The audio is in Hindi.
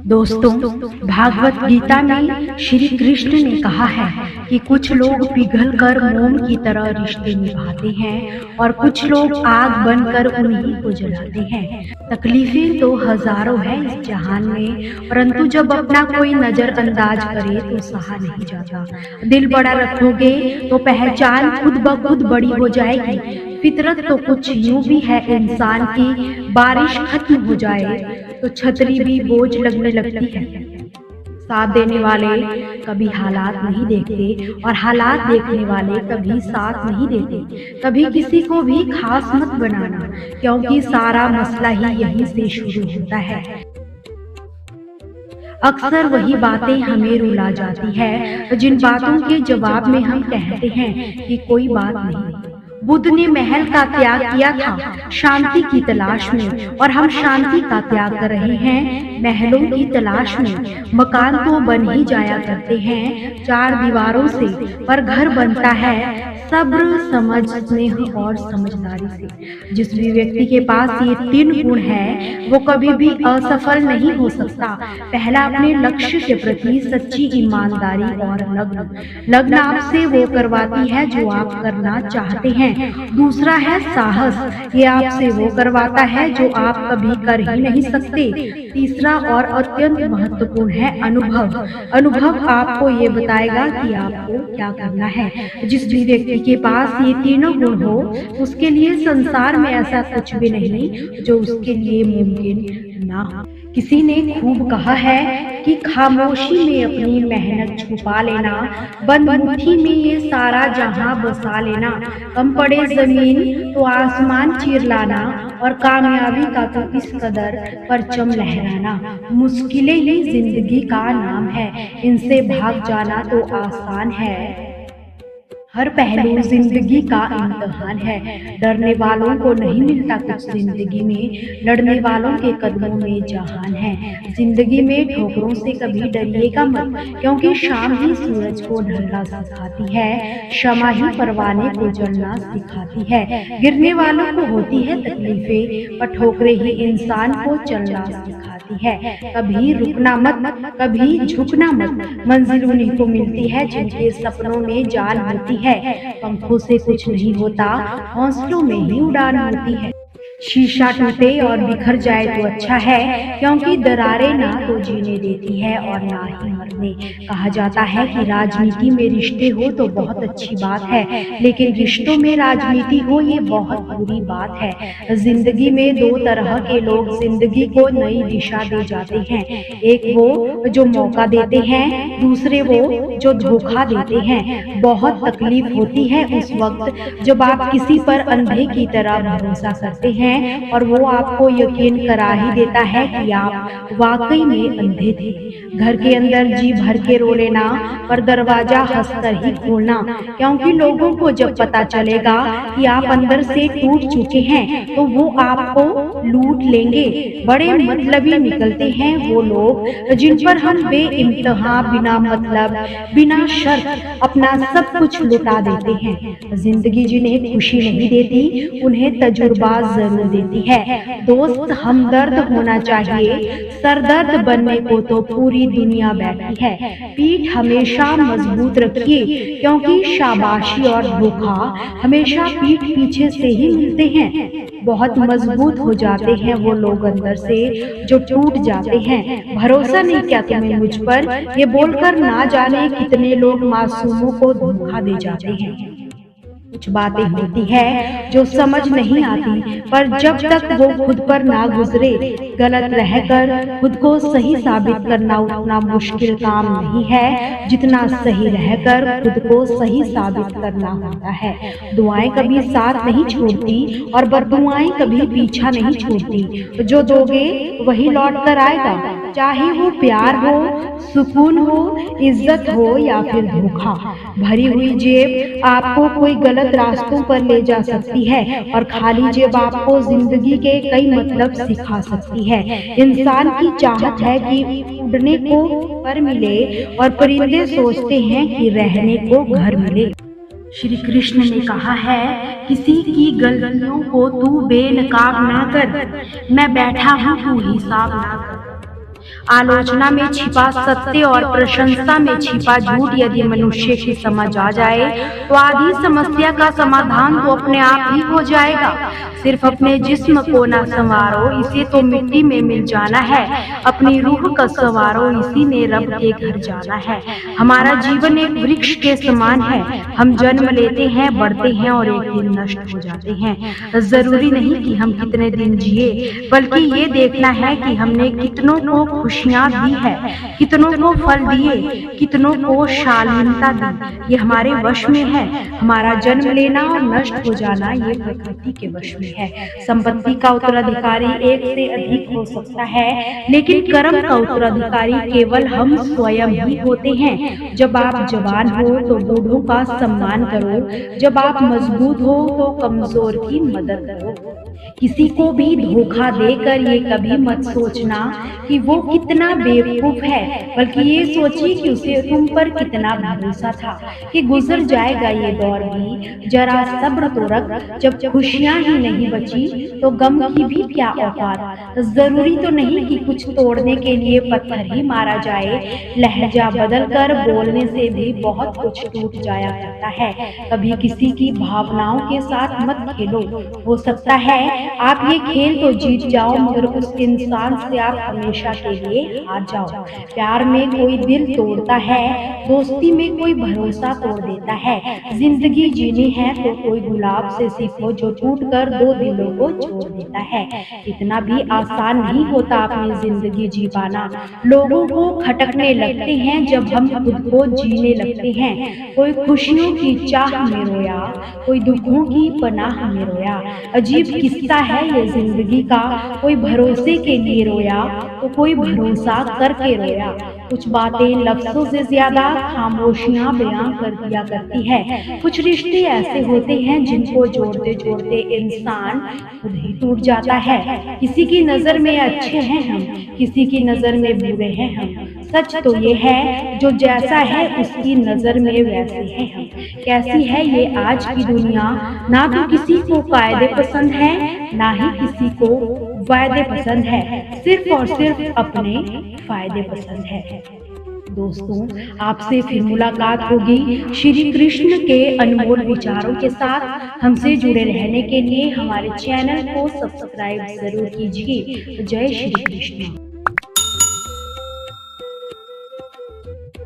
दोस्तों, भागवत गीता में श्री कृष्ण ने कहा है कि कुछ लोग पिघलकर मोम की तरह रिश्ते निभाते हैं और कुछ लोग आग बनकर उन्हीं को जलाते हैं। तकलीफें तो हजारों हैं इस जहान में, परंतु जब अपना कोई नजरअंदाज करे तो सहा नहीं जाता। दिल बड़ा रखोगे तो पहचान खुद ब खुद बड़ी हो जाएगी। फितरत तो कुछ यूं भी है इंसान की, बारिश खत्म हो जाए तो छतरी भी बोझ लगने लगती है। साथ देने वाले कभी हालात नहीं देखते और हालात देखने वाले कभी साथ नहीं देते। कभी किसी को भी खास मत बनाना, क्योंकि सारा मसला ही यहीं से शुरू होता है। अक्सर वही बातें हमें रुला जाती है जिन बातों के जवाब में हम कहते हैं कि कोई बात नहीं। बुद्ध ने महल का त्याग किया था शांति की तलाश में, और हम शांति का त्याग कर रहे हैं महलों की तलाश में। मकान तो बन ही जाया करते हैं चार दीवारों से, पर घर बनता है सब्र, समझ, स्नेह और समझदारी से। जिस भी व्यक्ति के पास ये तीन गुण हैं, वो कभी भी असफल नहीं हो सकता। पहला, अपने लक्ष्य के प्रति सच्ची ईमानदारी और लगन आपसे वो करवाती है जो आप करना चाहते हैं। दूसरा है साहस, ये आपसे वो करवाता है जो आप कभी कर ही नहीं सकते। तीसरा और अत्यंत महत्वपूर्ण है अनुभव आपको ये बताएगा कि आपको क्या करना है। जिस भी व्यक्ति के पास ये तीनों गुण हो, उसके लिए संसार में ऐसा कुछ भी नहीं जो उसके लिए मुमकिन ना हो। किसी ने खूब कहा है कि खामोशी में अपनी मेहनत छुपा लेना, बंद मुट्ठी में ये सारा जहां बसा लेना, कम पड़े जमीन तो आसमान चीर लाना, और कामयाबी का तो इस कदर परचम लहराना। मुश्किलें ही जिंदगी का नाम है, इनसे भाग जाना तो आसान है। हर पहलू जिंदगी का इम्तिहान है। डरने वालों को नहीं मिलता कुछ जिंदगी में, लड़ने वालों के कदमों में जहान है। जिंदगी में ठोकरों से कभी डरिएगा मत, क्योंकि शाम ही सूरज को ढलना सिखाती है, शमा ही परवाने को जलना सिखाती है। गिरने वालों को होती है तकलीफें, पर ठोकरे ही इंसान को चलना सिखाती है। कभी रुकना मत, कभी झुकना मत, मंजिल उन्हीं को मिलती है जिनके सपनों में जान होती है। पंखों से कुछ नहीं होता, हौसलों में ही उड़ान होती है। शीशा टूटे और बिखर जाए तो अच्छा है, क्योंकि दरारें ना तो जीने देती है और ना ही मरने। कहा जाता है कि राजनीति में रिश्ते हो तो बहुत अच्छी बात है, लेकिन रिश्तों में राजनीति हो ये बहुत बुरी बात है। जिंदगी में दो तरह के लोग जिंदगी को नई दिशा दे जाते हैं। एक वो जो मौका देते हैं, दूसरे वो जो धोखा देते हैं। बहुत तकलीफ होती है उस वक्त जब आप किसी पर अंधे की तरह भरोसा करते हैं और वो आपको यकीन करा ही देता है कि आप वाकई में अंधे थे। घर के अंदर जी भर के रो लेना, पर दरवाजा हंसकर ही खोलना, क्योंकि लोगों को जब पता चलेगा कि आप अंदर से टूट चुके हैं तो वो आपको लूट लेंगे। बड़े मतलबी निकलते हैं वो लोग जिन पर हम बेइंतहा, बिना मतलब, बिना शर्त अपना सब कुछ लुटा देते हैं। जिंदगी जिन्हें खुशी नहीं देती उन्हें तजुर्बा जरूर देती है। दोस्त हमदर्द होना चाहिए, सरदर्द बनने को तो पूरी दुनिया बैठी है। पीठ हमेशा मजबूत रखिए, क्योंकि शाबाशी और धोखा हमेशा पीठ पीछे से ही मिलते हैं। बहुत मजबूत हो जाते हैं वो लोग अंदर से जो टूट जाते हैं। भरोसा नहीं क्या तुम्हें मुझ पर, ये बोलकर ना जाने कितने लोग मासूमों को धोखा दे जाते हैं। कुछ बातें होती है जो समझ नहीं आती, पर जब तक वो खुद पर ना गुजरे, गलत रहकर खुद को सही साबित करना उतना मुश्किल काम नहीं है जितना सही रहकर खुद को सही साबित करना होता है। दुआएं कभी साथ नहीं छोड़ती और बददुआएं कभी पीछा नहीं छोड़ती। जो दोगे वही लौट कर आएगा, चाहे वो प्यार हो, सुकून हो, इज्जत हो या फिर धोखा। भरी हुई जेब आपको कोई गलत रास्तों पर ले जा सकती है, और खाली जेब आपको जिंदगी के कई मतलब सिखा सकती है। इंसान की चाहत है कि उड़ने को पर मिले, और परिंदे सोचते हैं कि रहने को घर मिले। श्री कृष्ण ने कहा है, किसी की गलतियों को तू बेनकाब ना कर, मैं बैठा हूँ तू हिसाब ना कर। आलोचना में छिपा सत्य और प्रशंसा में छिपा झूठ यदि मनुष्य की समझ आ जाए तो आधी समस्या का समाधान तो अपने आप ही हो जाएगा। सिर्फ अपने जिस्म को ना संवारो, इसे तो मिट्टी में मिल जाना है। अपनी रूह का संवारो, इसी ने रब के घर जाना है। हमारा जीवन एक वृक्ष के समान है। हम जन्म लेते हैं, बढ़ते हैं और एक दिन नष्ट हो जाते हैं। जरूरी नहीं कि हम कितने दिन जिए, बल्कि ये देखना है कि हमने कितनों को खुशियां दी है, कितनों को फल दिए, कितनों को शालीनता दी। ये हमारे वश में है। हमारा जन्म लेना और नष्ट हो जाना ये प्रकृति के वश में है। संपत्ति का उत्तराधिकारी एक से अधिक हो सकता है, लेकिन कर्म का उत्तराधिकारी केवल हम स्वयं ही होते हैं। जब आप जवान हो तो बूढ़ों का सम्मान करो, जब आप मजबूत हो तो कमजोर की मदद करो। किसी को भी धोखा देकर ये कभी मत सोचना कि वो कितना बेवकूफ है, बल्कि ये सोचिए कि उसे तुम पर कितना भरोसा था कि गुजर जाएगा ये दौर भी। जरा सब्र तो रख, जब खुशियां ही नहीं बची तो गम की भी क्या औकात। जरूरी तो नहीं कि कुछ तोड़ने के लिए पत्थर ही मारा जाए। लहजा बदल कर बोलने से भी बहुत कुछ टूट जाया करता है। कभी किसी की भावनाओं के साथ मत खेलो। हो सकता है आप ये खेल तो जीत जाओ, मगर उस इंसान से आप हमेशा के लिए हार जाओ। प्यार में कोई दिल तोड़ता है, दोस्ती में कोई भरोसा तोड़ देता है। जिंदगी जीनी है तो कोई गुलाब से सीखो जो टूट कर दो दिलों को जोड़ देता है। इतना भी आसान नहीं होता अपनी जिंदगी जी पाना। लोगों को खटकने लगते हैं जब हम खुद को जीने लगते हैं। कोई खुशियों की चाह में रोया, कोई दुखों की पनाह में रोया। अजीब किस्सा है ये जिंदगी का। कोई भरोसे के लिए रोया तो कोई भरोसा करके रोया। कुछ बातें लफ्जों से ज्यादा खामोशियां बयां कर दिया करती है। कुछ रिश्ते ऐसे होते हैं जिनको जोड़ते जोड़ते इंसान खुद ही टूट जाता है। किसी की नजर में अच्छे हैं हम, किसी की नजर में बुरे हैं हम। सच तो ये है जो जैसा है उसकी नजर में वैसे हैं हम। कैसी है ये आज की दुनिया, ना तो किसी को कायदे पसंद है, ना ही किसी को वायदे पसंद है। सिर्फ और सिर्फ अपने फायदे पसंद है। दोस्तों, आपसे फिर मुलाकात होगी श्री कृष्ण के अनमोल विचारों के साथ। हमसे जुड़े रहने के लिए हमारे चैनल को सब्सक्राइब जरूर कीजिए। जय श्री कृष्ण।